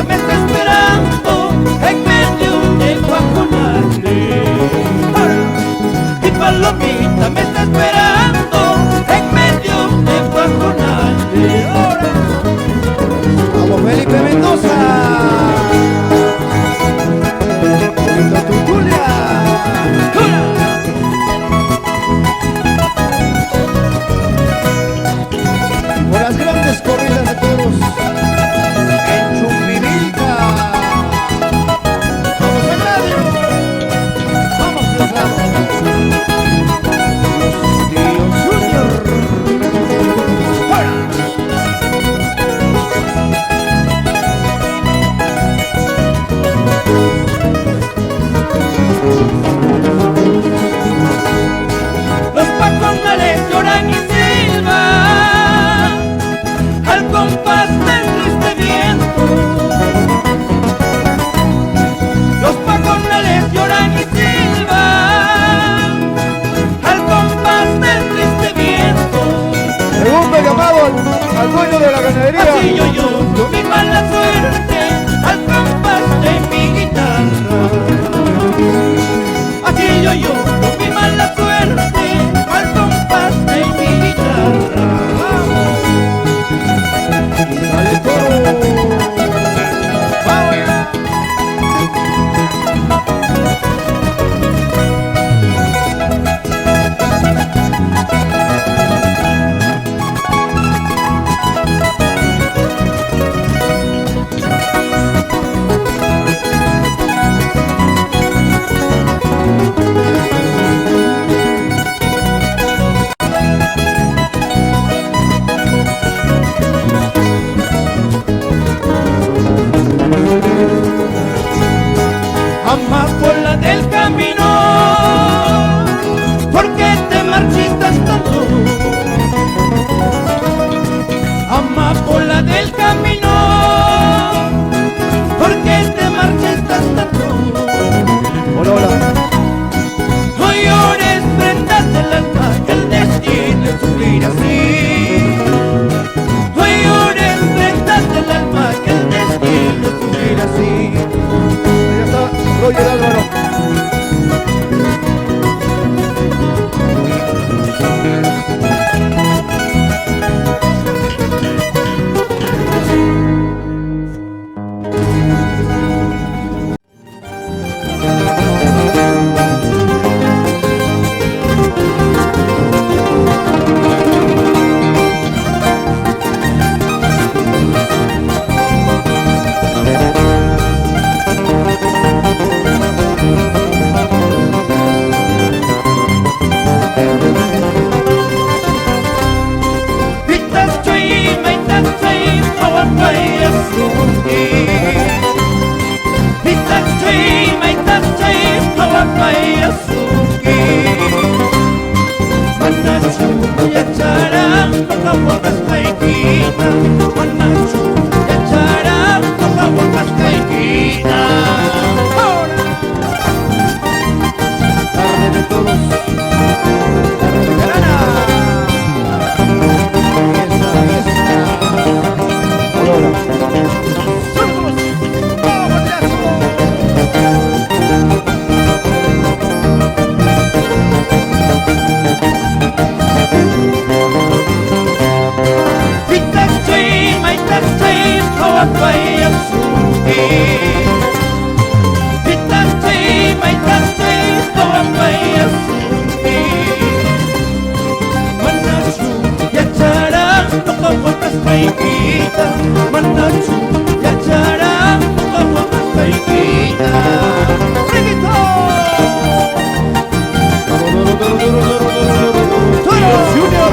me está esperando en medio de Guaconale. Mi palomita me está esperando en medio de Guaconale. Vamos, Felipe Mendoza. Julia. Por las grandes corridas de toros en Chumbivilca. Vamos al radio. Vamos al radio. Tío Junior. ¡Fuera! Los Guaconales lloran y silban al compás del triste viento. Los Guaconales lloran y silban al compás del triste viento. Segundo llamado al dueño de la ganadería. Así yo mi mala suerte al compás de mi guitarra. Así yo mi mala suerte al compás de mi guitarra. Dale toro. Amapola del camino, ¿por qué te marchitas tanto? Amapola del camino, ¿por qué te marchitas tanto? Hola, hola. No llores, prendas del alma, que el destino es sufrir así. No llores, prendas del alma, que el destino es sufrir así. Ya está Roger Álvaro. Tarde de toros. Tarde de Carana. Hola, hola. Manachu, ya chará, como papaikita. Tío Junior.